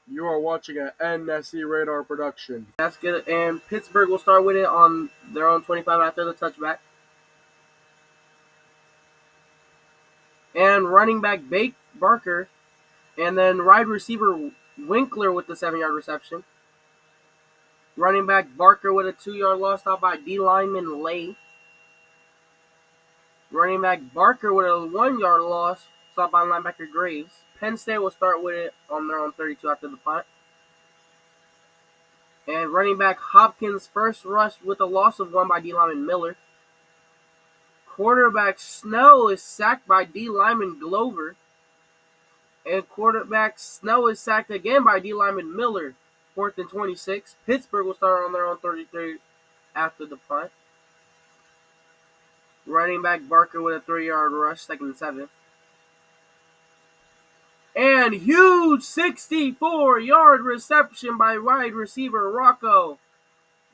You are watching an NSC Radar production. That's good. And Pittsburgh will start with it on their own 25 after the touchback. And running back Barker, and then wide receiver Winkler with the 7-yard reception. Running back Barker with a 2-yard loss stopped by D lineman Lay. Running back Barker with a 1-yard loss stopped by linebacker Graves. Penn State will start with it on their own 32 after the punt. And running back Hopkins first rush with a loss of 1 by D lineman Miller. Quarterback Snow is sacked by D lineman Glover. And quarterback Snow is sacked again by D lineman Miller. 4th and 26. Pittsburgh will start on their own 33 after the punt. Running back Barker with a 3-yard rush, 2nd and 7. And huge 64-yard reception by wide receiver Rocco.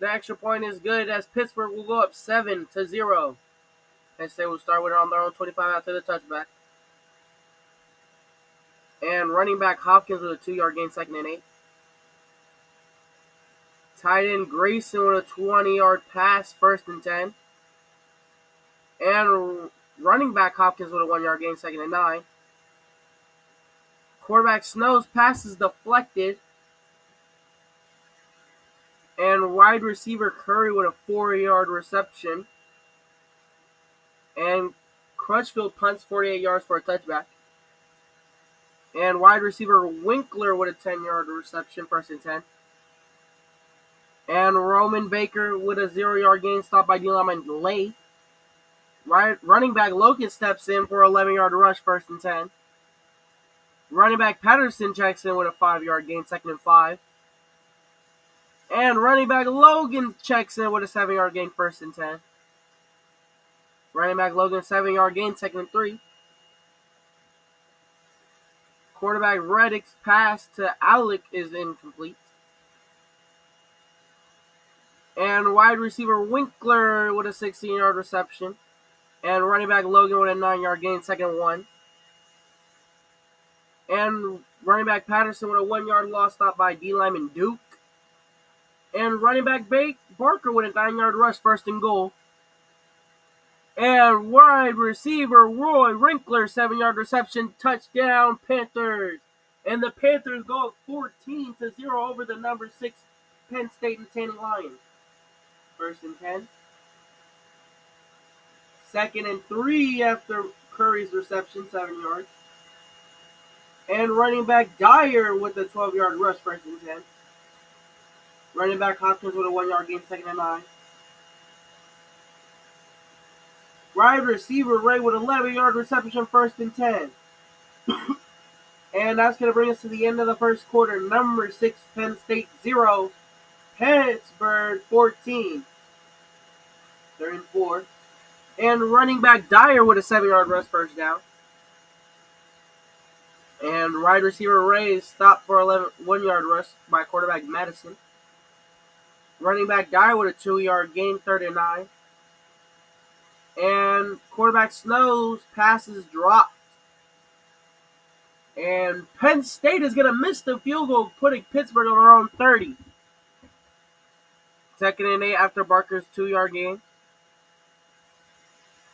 The extra point is good as Pittsburgh will go up 7-0. Penn State will start with it on their own 25 after the touchback. And running back Hopkins with a 2-yard gain, 2nd and 8. Tight end Grayson with a 20-yard pass, 1st and 10. And running back Hopkins with a 1-yard gain, 2nd and 9. Quarterback Snow's pass is deflected. And wide receiver Curry with a 4-yard reception. And Crutchfield punts 48 yards for a touchback. And wide receiver Winkler with a 10-yard reception, 1st and 10. And Roman Baker with a 0-yard gain stopped by D lineman Lay. Running back Logan steps in for an 11-yard rush, 1st and 10. Running back Patterson checks in with a 5-yard gain, 2nd and 5. And running back Logan checks in with a 7-yard gain, 1st and 10. Running back Logan, 7-yard gain, 2nd and 3. Quarterback Reddick's pass to Alec is incomplete. And wide receiver Winkler with a 16-yard reception. And running back Logan with a 9-yard gain, 2nd and 1. And running back Patterson with a 1-yard loss stopped by D lineman Duke. And running back Barker with a 9-yard rush, 1st and goal. And wide receiver Roy Winkler, 7-yard reception, touchdown Panthers. And the Panthers go up 14-0 over the number 6 Penn State Nittany Lions. 1st and 10. 2nd and 3 after Curry's reception, 7 yards. And running back Dyer with a 12-yard rush, 1st and 10. Running back Hopkins with a 1-yard gain, 2nd and 9. Wide receiver Ray with 11-yard reception, 1st and 10. And that's going to bring us to the end of the first quarter. Number 6 Penn State 0, Pittsburgh 14. 3rd and 4. And running back Dyer with a 7-yard rush, 1st down. And wide receiver Ray is stopped for 1-yard rush by quarterback Madison. Running back Dyer with a 2-yard gain, 3rd and 9. And quarterback Snow's passes dropped. And Penn State is going to miss the field goal, putting Pittsburgh on their own 30. 2nd and 8 after Barker's 2-yard gain.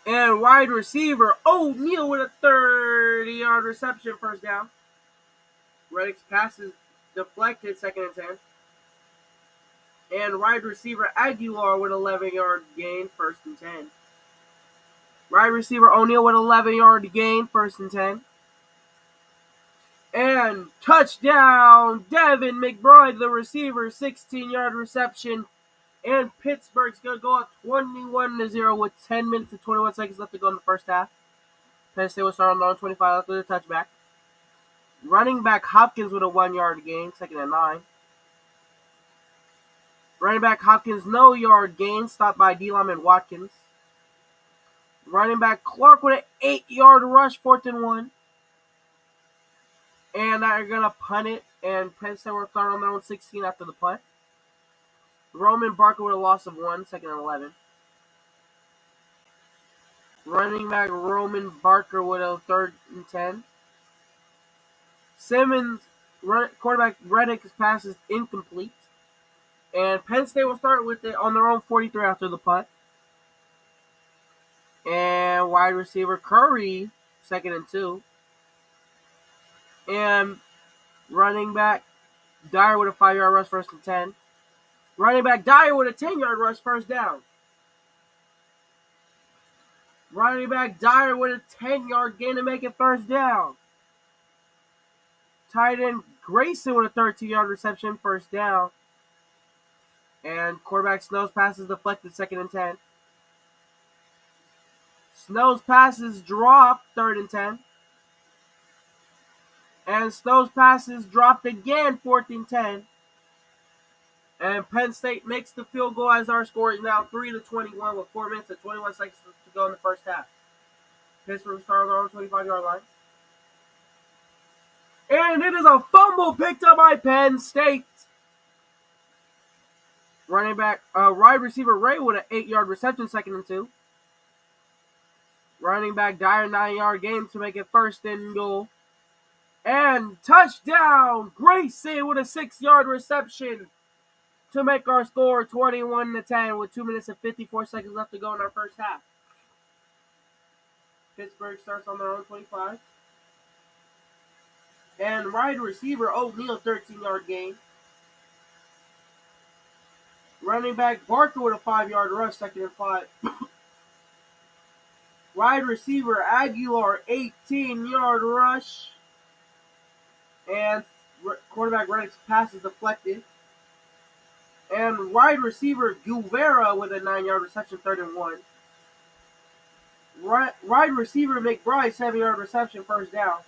And wide receiver O'Neal with a 30-yard reception, 1st down. Reddick's pass is deflected, 2nd and 10. And wide receiver Aguilar with 11-yard gain, 1st and 10. Wide receiver O'Neal with 11-yard gain, 1st and 10. And touchdown, Devin McBride, the receiver, 16-yard reception. And Pittsburgh's going to go up 21-0 with 10 minutes and 21 seconds left to go in the first half. Penn State will start on their own 25 after the touchback. Running back Hopkins with a 1-yard gain, 2nd and 9. Running back Hopkins, no yard gain, stopped by D lineman Watkins. Running back Clark with an 8-yard rush, 4th and 1. And they're going to punt it, and Penn State will start on their own 16 after the punt. Roman Barker with a loss of 1, 2nd and 11. Running back Roman Barker with a 3rd and 10. Simmons Quarterback Reddick's pass is incomplete. And Penn State will start with it on their own 43 after the punt. And wide receiver Curry, 2nd and 2. And running back Dyer with a 5-yard rush, 1st and 10. Running back Dyer with a 10-yard rush, 1st down. Running back Dyer with a 10-yard gain to make it 1st down. Tight end Grayson with a 13-yard reception, 1st down. And quarterback Snow's pass is deflected, 2nd and 10. Snow's passes dropped, 3rd and 10. And Snow's passes dropped again, 4th and 10. And Penn State makes the field goal as our score is now 3-21 with 4 minutes and 21 seconds to go in the 1st half. Pittsburgh started on their own 25-yard line. And it is a fumble picked up by Penn State. Wide receiver Ray with an 8-yard reception, 2nd and 2. Running back Dyer, 9-yard gain to make it 1st and goal. And touchdown, Grayson with a 6-yard reception to make our score 21-10 with 2 minutes and 54 seconds left to go in our 1st half. Pittsburgh starts on their own 25. And wide receiver O'Neal, 13-yard gain. Running back Barker with a 5-yard rush, 2nd and 5. Wide receiver Aguilar, 18-yard rush. And quarterback Reddick's pass is deflected. And wide receiver Guevara with a 9-yard reception, 3rd and 1. Wide receiver McBride, 7-yard reception, 1st down.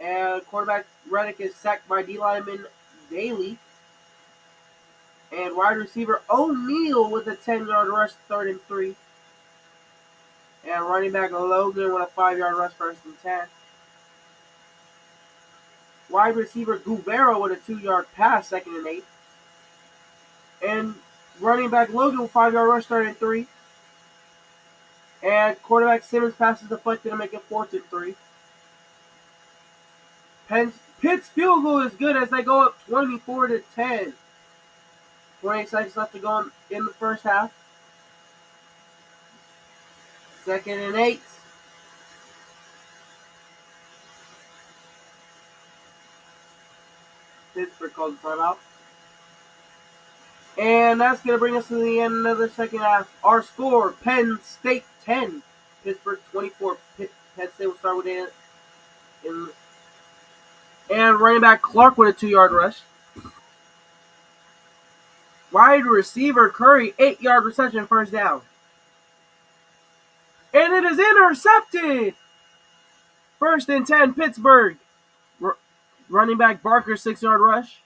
And quarterback Reddick is sacked by D lineman Daly. And wide receiver O'Neal with a 10-yard rush, 3rd and 3. And running back Logan with a 5-yard rush, 1st and 10. Wide receiver Guevara with a 2-yard pass, 2nd and 8. And running back Logan with a 5-yard rush, 3rd and 3. And quarterback Simmons passes deflected to make it 4th and 3. Pitt's field goal is good as they go up 24-10. 20 seconds left to go in the 1st half. 2nd and 8. Pittsburgh calls the timeout. And that's going to bring us to the end of the 2nd half. Our score, Penn State 10, Pittsburgh 24. Penn State will start with it. And running back Clark with a 2-yard rush. Wide receiver Curry, 8-yard reception, 1st down. And it is intercepted! 1st and 10, Pittsburgh. Running back Barker, 6-yard rush.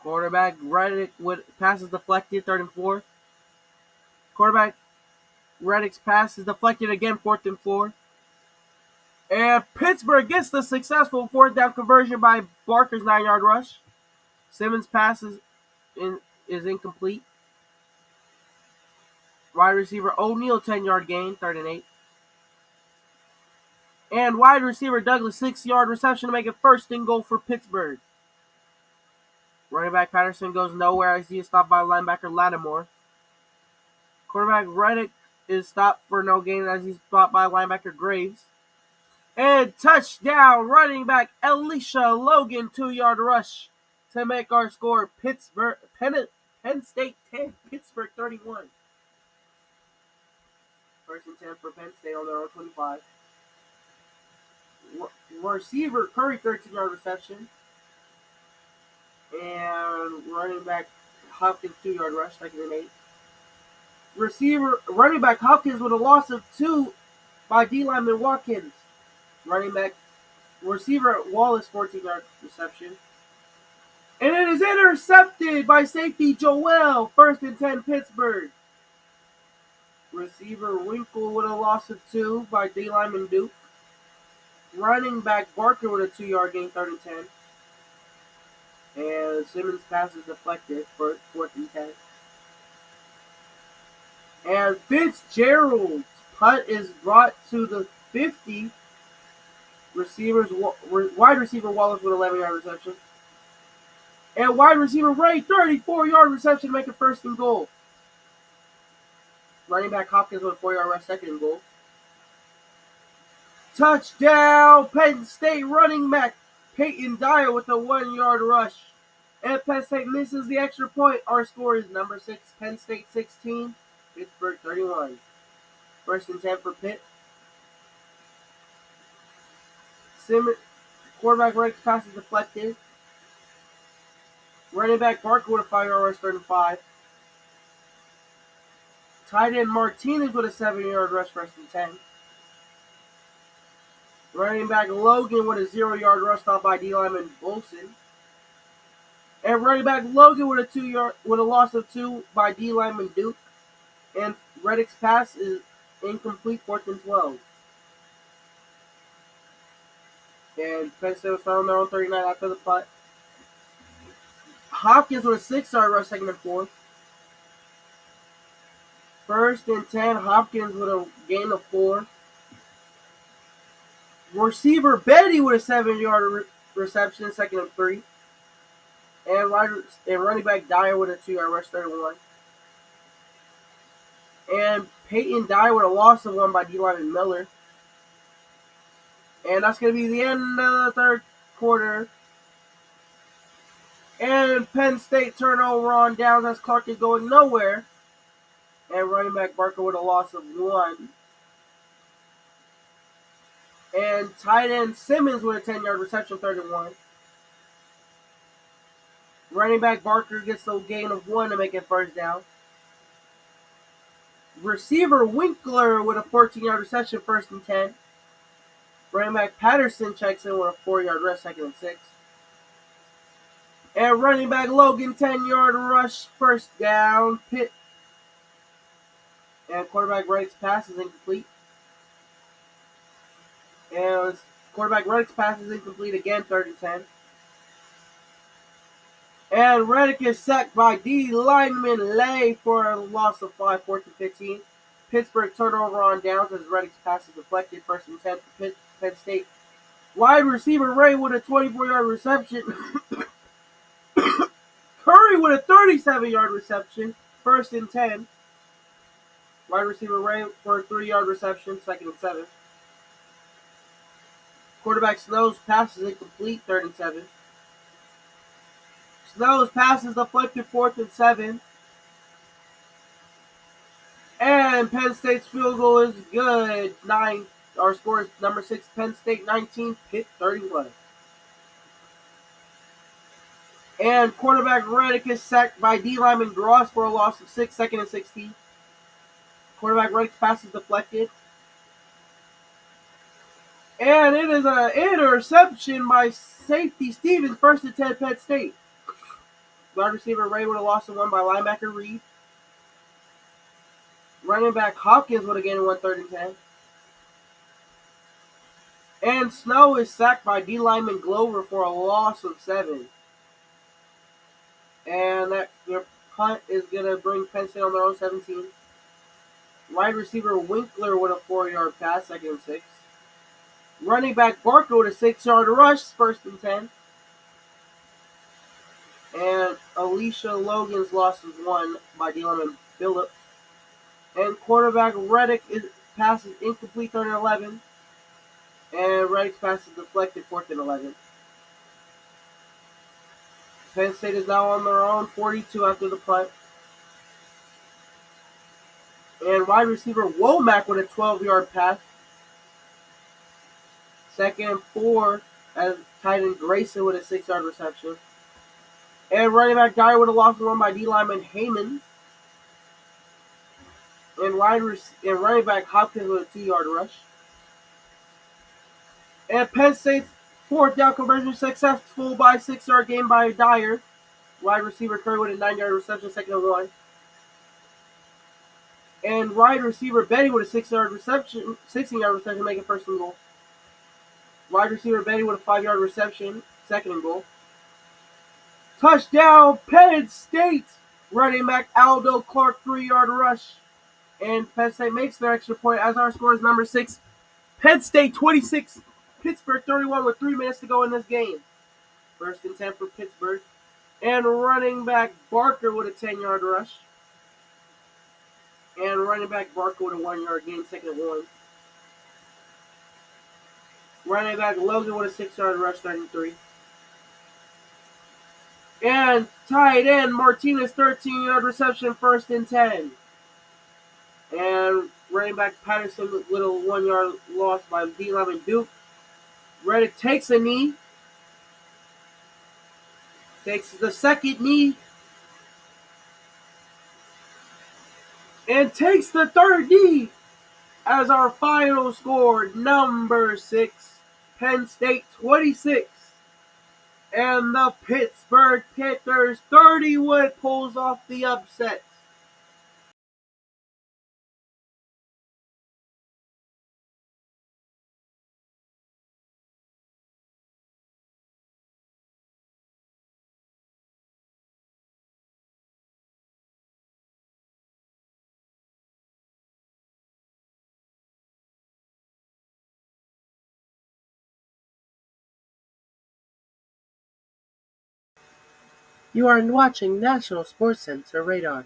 Quarterback Reddick with passes deflected, 3rd and 4. Quarterback Reddick's pass is deflected again, 4th and 4. And Pittsburgh gets the successful 4th down conversion by Barker's 9-yard rush. Simmons' pass is incomplete. Wide receiver O'Neal, 10-yard gain, 3rd and 8. And wide receiver Douglas, 6-yard reception to make it 1st and goal for Pittsburgh. Running back Patterson goes nowhere as he is stopped by linebacker Lattimore. Quarterback Reddick is stopped for no gain as he's stopped by linebacker Graves. And touchdown, running back Elisha Logan, 2-yard rush to make our score Penn State 10, Pittsburgh 31. 1st and 10 for Penn State on their own 25. Receiver Curry, 13-yard reception. And running back Hopkins, 2-yard rush, 2nd and 8. Running back Hopkins with a loss of 2 by D lineman Watkins. Receiver Wallace, 14-yard reception. And it is intercepted by safety Joel, 1st and 10, Pittsburgh. Receiver Winkle with a loss of 2 by D lineman Duke. Running back Barker with a 2-yard gain, 3rd and 10. And Simmons' pass is deflected for 4th and 10. And Fitzgerald's punt is brought to the 50 Wide receiver Wallace with 11-yard reception. And wide receiver Ray, 34-yard reception, making first and goal. Running back Hopkins with a 4-yard rush, second and goal. Touchdown, Penn State running back Peyton Dyer with a 1-yard rush. And Penn State misses the extra point. Our score is number 6, Penn State 16, Pittsburgh 31. First and 10 for Pitt. Quarterback Rex passes deflected. Running back Barker with a 5-yard rush, third and 5. Tight end Martinez with a 7-yard rush, first and 10. Running back Logan with a 0-yard rush, stopped by D lineman Bolson. And running back Logan with a loss of 2 by D lineman Duke. And Reddick's pass is incomplete, 4th and 12. And Penn State was found on their own 39 after the punt. Hopkins with a 6-yard rush, second and 4. First and 10, Hopkins with a gain of 4. Receiver Betty with a 7-yard reception, second and 3. And running back Dyer with a 2-yard rush, third and 1. And Peyton Dyer with a loss of 1 by D lineman Miller. And that's going to be the end of the third quarter. And Penn State turnover on downs as Clark is going nowhere. And running back Barker with a loss of 1. And tight end Simmons with a 10-yard reception, third and 1. Running back Barker gets a gain of 1 to make it first down. Receiver Winkler with a 14-yard reception, first and 10. Running back Patterson checks in with a 4-yard rush, second and 6. And running back Logan, 10-yard rush, first down, Pitt. And quarterback Reddick's pass is incomplete. And quarterback Reddick's pass is incomplete again, third and 10. And Reddick is sacked by D lineman Lay for a loss of 5, 4th and 15. Pittsburgh turnover on downs as Reddick's pass is deflected, first and 10 for Penn State. Wide receiver Ray with a 24-yard reception. Curry with a 37-yard reception, first and 10. Wide receiver Ray for a 3-yard reception, second and 7. Quarterback Snow's pass is incomplete, third and 7. Snow's pass is deflected, 4th and 7. And Penn State's field goal is good. Our score is number 6, Penn State 19, Pitt 31. And quarterback Reddick is sacked by D lineman Gross for a loss of 6, second and 16. Quarterback Reddick's pass is deflected. And it is an interception by safety Stevens, first and 10, Penn State. Wide receiver Ray with a loss of 1 by linebacker Reed. Running back Hopkins with a gain of 1, third and 10. And Snow is sacked by D lineman Glover for a loss of 7. And that punt is going to bring Penn State on their own 17. Wide receiver Winkler with a 4-yard pass, second and 6. Running back Barker with a 6-yard rush, first and 10. And Alicia Logan's loss is 1 by D lineman Phillips. And quarterback Reddick passes incomplete, third and 11. And Reddick's pass is deflected, 4th and 11. Penn State is now on their own 42 after the punt. And wide receiver Womack with a 12-yard pass. Second and 4 as tight end Grayson with a 6-yard reception. And running back Dyer with a loss of 1 by D lineman Heyman. And running back Hopkins with a 2-yard rush. And Penn State's 4th down conversion successful by 6-yard gain by Dyer. Wide receiver Curry with a 9-yard reception, second and 1. And wide receiver Betty with a 16-yard reception, making first and goal. Wide receiver Betty with a 5-yard reception, second and goal. Touchdown, Penn State! Running back Aldo Clark, 3-yard rush. And Penn State makes their extra point as our score is number 6, Penn State 26, Pittsburgh 31 with 3 minutes to go in this game. First and 10 for Pittsburgh. And running back Barker with a 10-yard rush. And running back Barker with a 1-yard gain, second and 1. Running back Logan with a 6-yard rush, third and 3. And tight end Martinez, 13-yard reception, first and 10. And running back Patterson with a 1-yard loss by D. Lemon Duke. Reddick takes a knee. Takes the second knee. And takes the third knee. As our final score, number 6, Penn State 26. And the Pittsburgh Pitters 30 pulls off the upset. You are watching National Sports Center Radar.